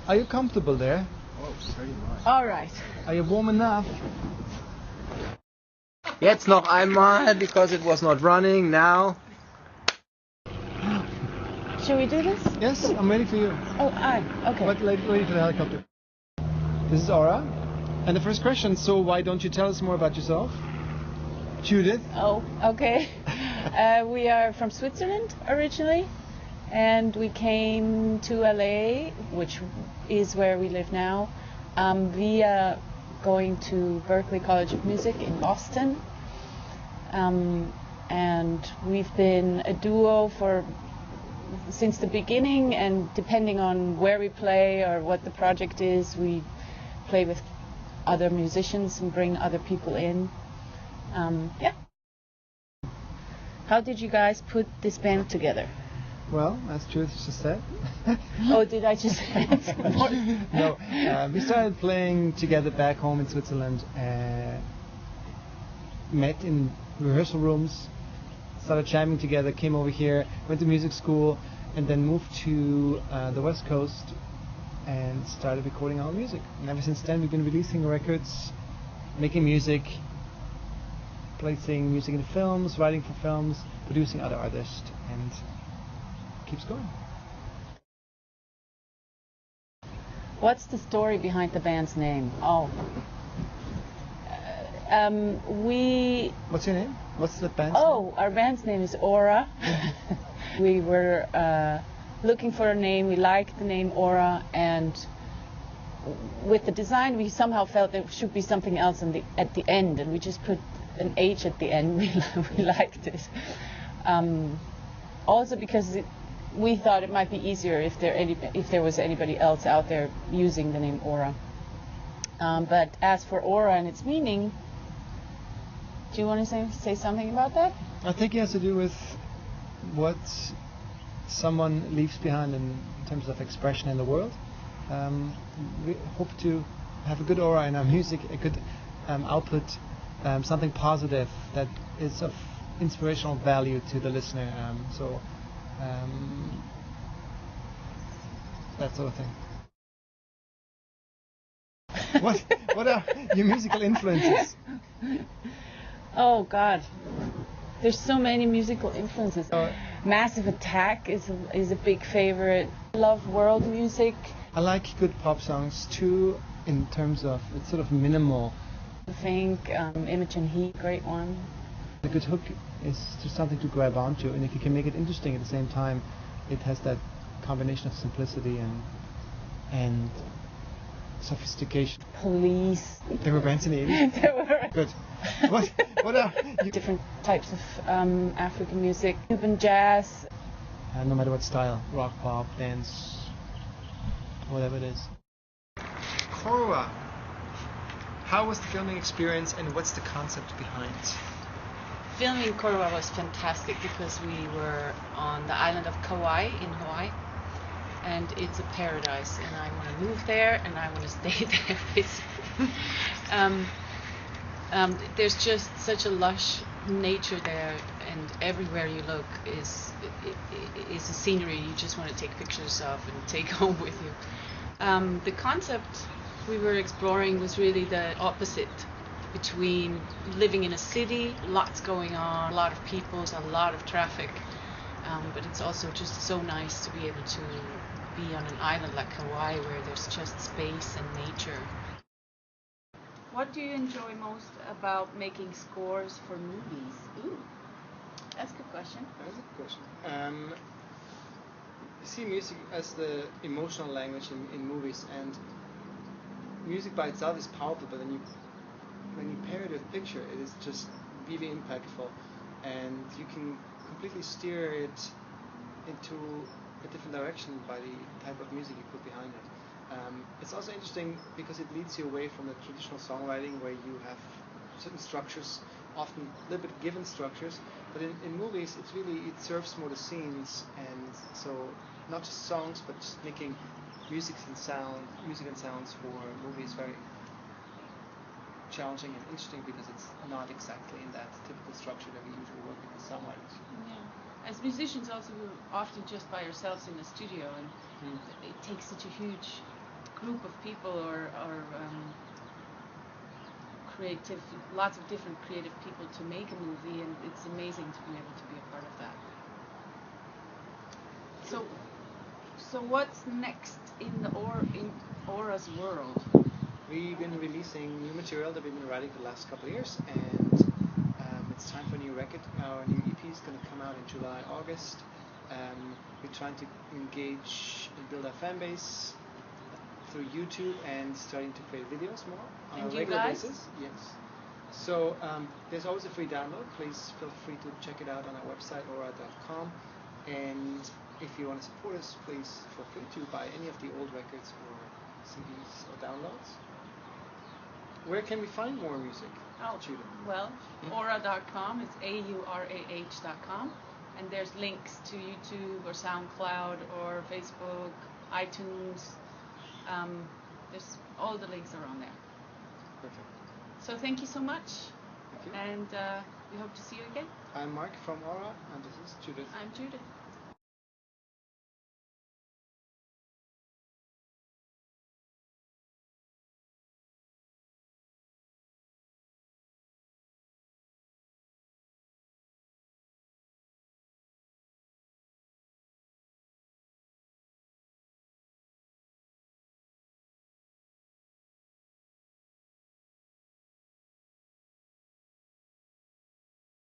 Are you comfortable there? Oh, pretty much. All right. Are you warm enough? Jetzt noch einmal, because it was not running. Now. Should we do this? Yes, I'm ready for you. Oh, okay. But ready for the helicopter. This is Aurah. And the first question, so why don't you tell us more about yourself? Judith? Oh, okay. We are from Switzerland originally, and we came to LA, which is where we live now, via going to Berklee College of Music in Boston. And we've been a duo since the beginning, and depending on where we play or what the project is, we play with other musicians and bring other people in. Yeah. How did you guys put this band together? Well, as Judith just said. Oh, did I just say No, we started playing together back home in Switzerland, met in rehearsal rooms, started jamming together, came over here, went to music school, and then moved to the West Coast and started recording our music. And ever since then we've been releasing records, making music, placing music in films, writing for films, producing other artists, and keeps going. What's the story behind the band's name? Oh. What's your name? What's the band's name? Our band's name is Aurah. We were looking for a name. We liked the name Aurah, and with the design we somehow felt there should be something else at the end, and we just put an H at the end. We liked it. Also because we thought it might be easier if there was anybody else out there using the name Aurah. But as for Aurah and its meaning, do you want to say something about that? I think it has to do with what someone leaves behind in terms of expression in the world. We hope to have a good aura in our music, a good output, something positive that is of inspirational value to the listener. That sort of thing. What are your musical influences? Oh God, there's so many musical influences. Massive Attack is a big favorite. Love world music. I like good pop songs too, in terms of it's sort of minimal. I think Imogen Heap, great one. A good hook is just something to grab onto, and if you can make it interesting at the same time, it has that combination of simplicity and sophistication. Police. There were bands in the 80s? There were. Good. What are you? Different types of African music, Cuban jazz. No matter what style, rock, pop, dance, whatever it is. Korwa. How was the filming experience, and what's the concept behind? Filming Korwa was fantastic because we were on the island of Kauai in Hawaii, and it's a paradise, and I want to move there and I want to stay there basically. There's just such a lush nature there, and everywhere you look is a scenery you just want to take pictures of and take home with you. The concept we were exploring was really the opposite between living in a city, lots going on, a lot of people, a lot of traffic, but it's also just so nice to be able to be on an island like Hawaii where there's just space and nature. What do you enjoy most about making scores for movies? Ooh, that's a good question. That's a good question. You see music as the emotional language in movies, and music by itself is powerful, but when you pair it with picture, it is just really impactful, and you can completely steer it into a different direction by the type of music you put behind it. It's also interesting because it leads you away from the traditional songwriting where you have certain structures, often a little bit given structures, but in movies it serves more the scenes, and so not just songs but just making music and sounds for movies very challenging and interesting because it's not exactly in that typical structure that we usually work with the songwriters. Yeah. As musicians also, we're often just by ourselves in the studio, and it takes such a huge group of people or creative, lots of different creative people to make a movie, and it's amazing to be able to be a part of that. So what's next in Aurah's world? We've been releasing new material that we've been writing for the last couple of years, and it's time for a new record. Our new EP is going to come out in July, August. We're trying to engage and build our fan base through YouTube and starting to create videos more on a regular basis. Yes. So there's always a free download. Please feel free to check it out on our website, aurah.com. And if you want to support us, please feel free to buy any of the old records or CDs or downloads. Where can we find more music? Judith? Well, aurah.com. It's aurah.com. And there's links to YouTube or SoundCloud or Facebook, iTunes. There's all the links are on there. Perfect. So thank you so much. Thank you. And we hope to see you again. I'm Mark from Aurah, and this is Judith. I'm Judith.